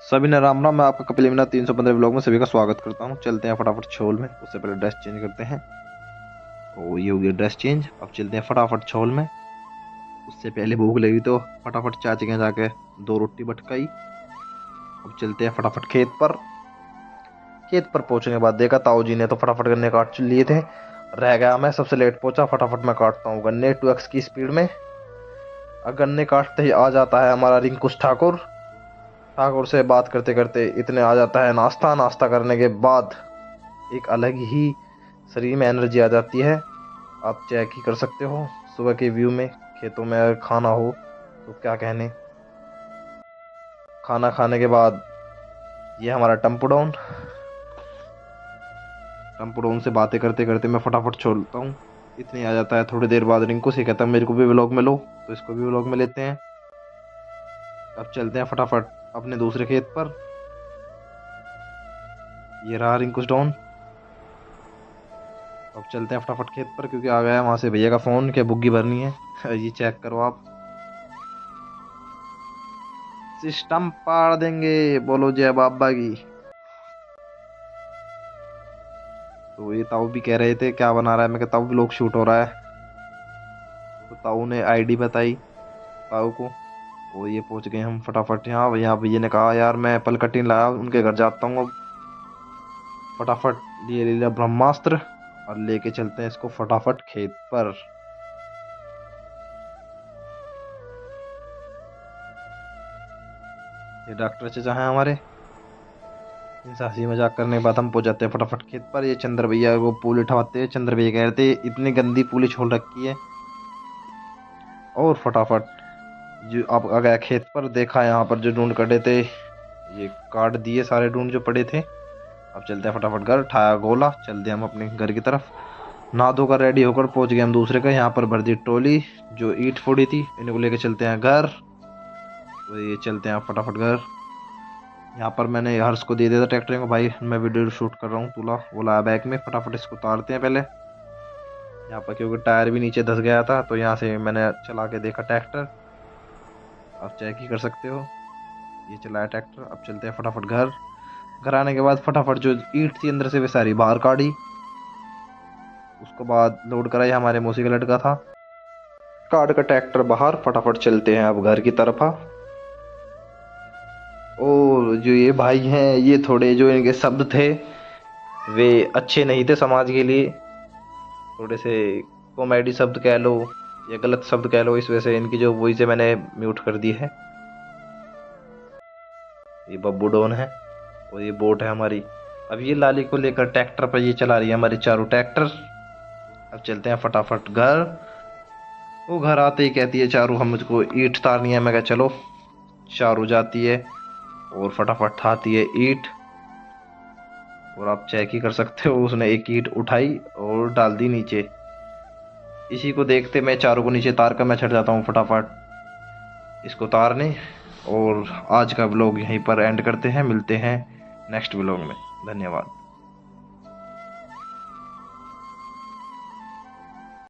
सभी ने राम राम। मैं आपका कपिल मीना 315 ब्लॉग में सभी का स्वागत करता हूँ। चलते हैं फटाफट छोल में। उससे पहले ड्रेस चेंज करते हैं। तो ये हो गया ड्रेस चेंज। अब चलते हैं फटाफट छोल में। उससे पहले भूख लगी तो फटाफट चाची के यहाँ जाके 2 रोटी भटकाई। अब चलते हैं फटाफट खेत पर। खेत पर पहुंचने के बाद देखा ताऊ जी ने तो फटाफट गन्ने काट लिए थे। रह गया मैं सबसे लेट पहुंचा। फटाफट मैं काटता हूँ गन्ने 2x की स्पीड में। अब गन्ने काटते ही आ जाता है हमारा रिंकुश ठाकुर। ठाकुर से बात करते करते इतने आ जाता है नाश्ता। नाश्ता करने के बाद एक अलग ही शरीर में एनर्जी आ जाती है। आप चेक ही कर सकते हो सुबह के व्यू में। खेतों में अगर खाना हो तो क्या कहने। खाना खाने के बाद ये हमारा टम्पू डाउन से बातें करते करते मैं फटाफट छोड़ता हूँ। इतनी आ जाता है। थोड़ी देर बाद रिंकू से कहता है मेरे को भी व्लॉग में लो, तो इसको भी व्लॉग में लेते हैं। अब चलते हैं फटाफट अपने दूसरे खेत पर। ये रहा रिंकुश डाउन। अब चलते हैं फटाफट खेत पर क्योंकि आ गया है वहां से भैया का फोन कि बुग्गी भरनी है। ये चेक करो आप। सिस्टम पाड़ देंगे, बोलो जय बाबा की। तो ये ताऊ भी कह रहे थे क्या बना रहा है। मैं कहता हूँ व्लॉग शूट हो रहा है। तो ताऊ ने आईडी बताई ताऊ को। तो ये पहुंच गए हम फटाफट यहाँ। भैया ने कहा यार मैं एप्पल कटिंग लाया, उनके घर जाता हूँ। अब फटाफट ये ले लिया ब्रह्मास्त्र और लेके चलते हैं इसको फटाफट खेत पर। ये डॉक्टर चाचा हैं हमारे। इनसे हंसी मजाक करने के बाद हम पहुंच जाते हैं फटाफट खेत पर। ये चंद्र भैया को पूल उठाते हैं। चंद्र भैया कह रहे थे इतनी गंदी पूली छोड़ रखी है। और फटाफट जो अब आ गया खेत पर। देखा यहाँ पर जो ढूंढ कटे थे ये काट दिए सारे ढूंढ जो पड़े थे। अब चलते हैं फटाफट घर। ठाया गोला चलते हम अपने घर की तरफ। नहा धोकर रेडी होकर पहुंच गए हम दूसरे का। यहाँ पर भर दी ट्रॉली जो ईंट फोड़ी थी। इनको लेके चलते हैं घर। तो ये चलते हैं फटाफट घर। यहाँ पर मैंने हर्ष को दे दिया था ट्रैक्टर को, भाई मैं वीडियो शूट कर रहा हूँ तुला वो लाया बैग में। फटाफट इसको उतारते हैं पहले यहाँ पर क्योंकि टायर भी नीचे धस गया था। तो यहाँ से मैंने चला के देखा ट्रैक्टर। आप चेक ही कर सकते हो ये चलाया ट्रैक्टर। अब चलते हैं फटाफट घर। घर आने के बाद फटाफट जो ईंट थी अंदर से वे सारी बाहर काटी। उसके बाद लोड कराई। हमारे मौसी का लड़का था। काट का ट्रैक्टर बाहर। फटाफट चलते हैं अब घर की तरफ। और जो ये भाई हैं ये थोड़े जो इनके शब्द थे वे अच्छे नहीं थे समाज के लिए। थोड़े से कॉमेडी शब्द कह लो या गलत शब्द कह लो, इस वजह से इनकी जो वॉइस है मैंने म्यूट कर दी है। ये बब्बू डॉन है और ये बोट है हमारी। अब ये लाली को लेकर ट्रैक्टर पर ये चला रही है हमारी चारों ट्रैक्टर। अब चलते हैं फटाफट घर। वो घर आते ही कहती है चारू हम मुझको ईंट तारनी है। मैं कहा चलो। चारू जाती है और फटाफट ठाती है ईंट। और आप चेक ही कर सकते हो उसने एक ईंट उठाई और डाल दी नीचे। इसी को देखते मैं चारों को नीचे तार कर मैं चढ़ जाता हूँ फटाफट इसको तारने। और आज का ब्लॉग यहीं पर एंड करते हैं। मिलते हैं नेक्स्ट ब्लॉग में। धन्यवाद।